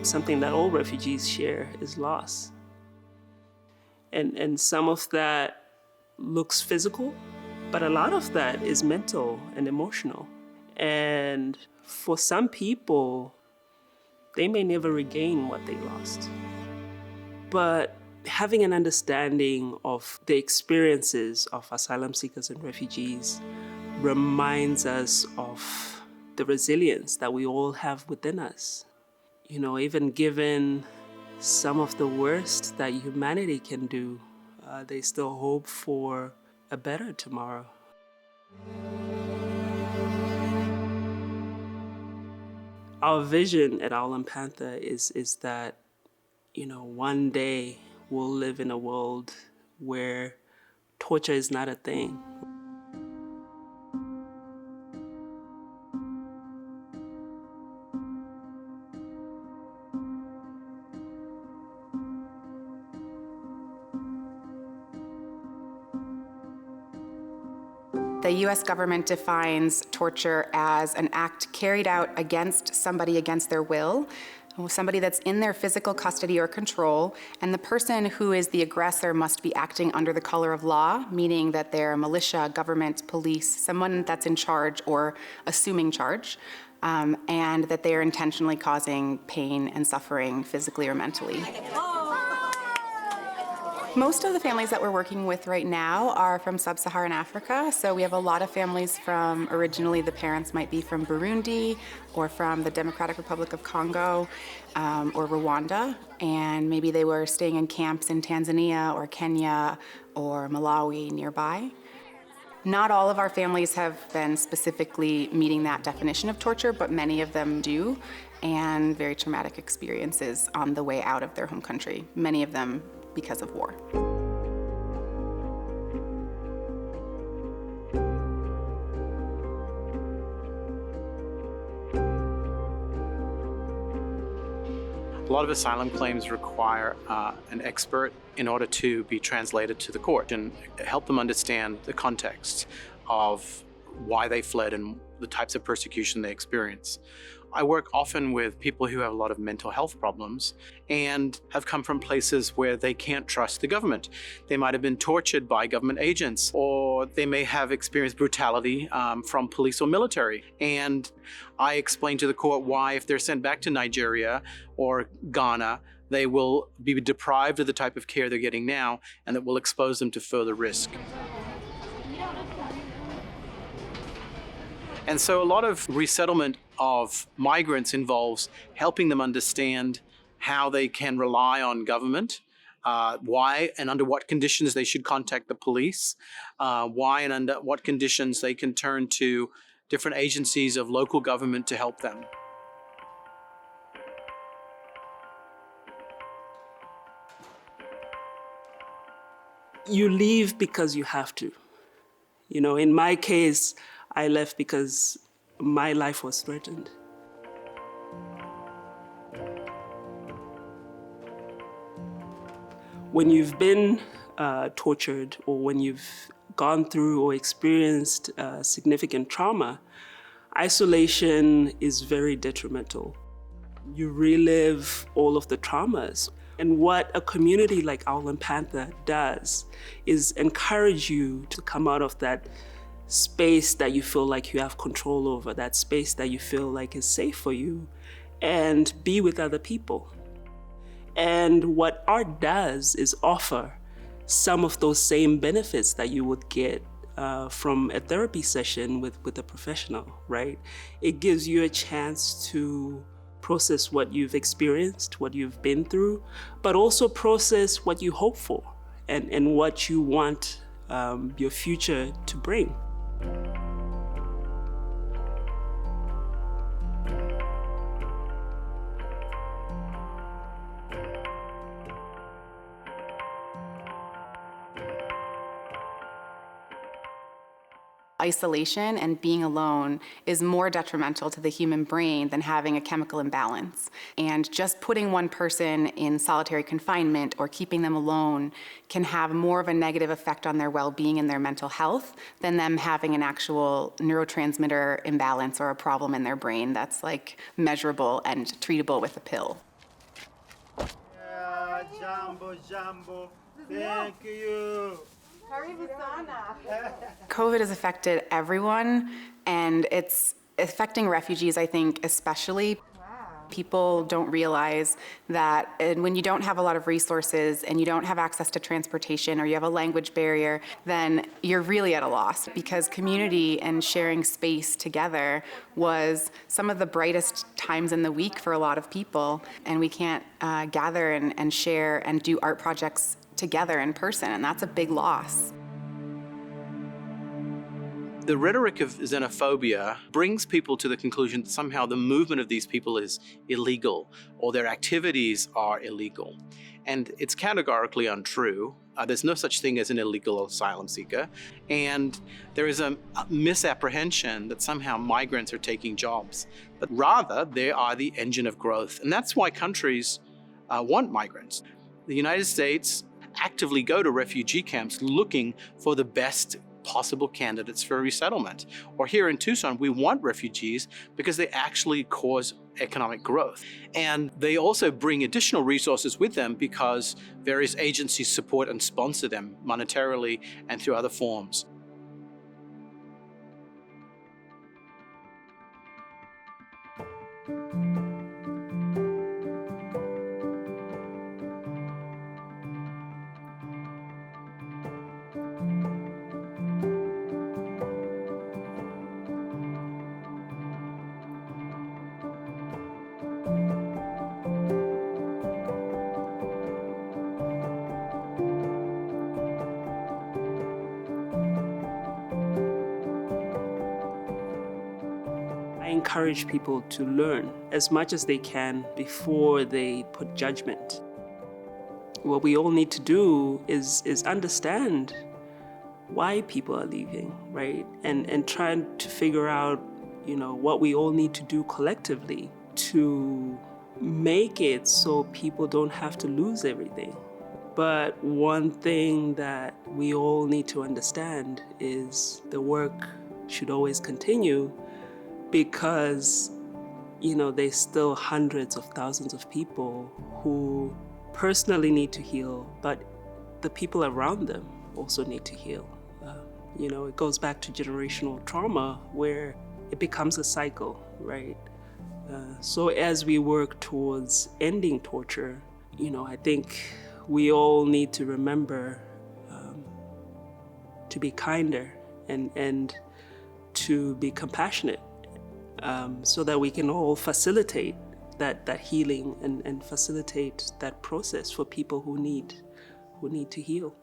something that all refugees share, is loss. And some of that looks physical, but a lot of that is mental and emotional. And for some people, they may never regain what they lost. But having an understanding of the experiences of asylum seekers and refugees reminds us of the resilience that we all have within us. You know, even given some of the worst that humanity can do, there's still hope for a better tomorrow. Our vision at Owl and Panther is that, you know, one day we'll live in a world where torture is not a thing. The U.S. government defines torture as an act carried out against somebody against their will, somebody that's in their physical custody or control, and the person who is the aggressor must be acting under the color of law, meaning that they're militia, government, police, someone that's in charge or assuming charge, and that they are intentionally causing pain and suffering physically or mentally. Most of the families that we're working with right now are from sub-Saharan Africa. So we have a lot of families from, originally the parents might be from Burundi or from the Democratic Republic of Congo or Rwanda. And maybe they were staying in camps in Tanzania or Kenya or Malawi nearby. Not all of our families have been specifically meeting that definition of torture, but many of them do, and very traumatic experiences on the way out of their home country, many of them because of war. A lot of asylum claims require an expert in order to be translated to the court and help them understand the context of why they fled and the types of persecution they experience. I work often with people who have a lot of mental health problems and have come from places where they can't trust the government. They might have been tortured by government agents, or they may have experienced brutality from police or military. And I explain to the court why, if they're sent back to Nigeria or Ghana, they will be deprived of the type of care they're getting now, and that will expose them to further risk. And so a lot of resettlement of migrants involves helping them understand how they can rely on government, why and under what conditions they should contact the police, why and under what conditions they can turn to different agencies of local government to help them. You leave because you have to. You know, in my case, I left because my life was threatened. When you've been tortured, or when you've gone through or experienced significant trauma, isolation is very detrimental. You relive all of the traumas. And what a community like Owl and Panther does is encourage you to come out of that space that you feel like you have control over, that space that you feel like is safe for you, and be with other people. And what art does is offer some of those same benefits that you would get from a therapy session with a professional, right? It gives you a chance to process what you've experienced, what you've been through, but also process what you hope for and what you want your future to bring. Isolation and being alone is more detrimental to the human brain than having a chemical imbalance. And just putting one person in solitary confinement or keeping them alone can have more of a negative effect on their well-being and their mental health than them having an actual neurotransmitter imbalance or a problem in their brain that's like measurable and treatable with a pill. Jumbo, jumbo. Thank you. COVID has affected everyone, and it's affecting refugees, I think, especially. People don't realize that when you don't have a lot of resources and you don't have access to transportation or you have a language barrier, then you're really at a loss, because community and sharing space together was some of the brightest times in the week for a lot of people. And we can't gather and share and do art projects together in person, and that's a big loss. The rhetoric of xenophobia brings people to the conclusion that somehow the movement of these people is illegal or their activities are illegal. And it's categorically untrue. There's no such thing as an illegal asylum seeker. And there is a misapprehension that somehow migrants are taking jobs, but rather they are the engine of growth. And that's why countries want migrants. The United States actively go to refugee camps looking for the best possible candidates for resettlement. Or here in Tucson, we want refugees because they actually cause economic growth. And they also bring additional resources with them because various agencies support and sponsor them monetarily and through other forms. I encourage people to learn as much as they can before they put judgment. What we all need to do is understand why people are leaving, right? And try to figure out, what we all need to do collectively to make it so people don't have to lose everything. But one thing that we all need to understand is the work should always continue, because there's still hundreds of thousands of people who personally need to heal, but the people around them also need to heal. It goes back to generational trauma, where it becomes a cycle, right? So as we work towards ending torture, I think we all need to remember to be kinder and to be compassionate, so that we can all facilitate that healing and facilitate that process for people who need to heal.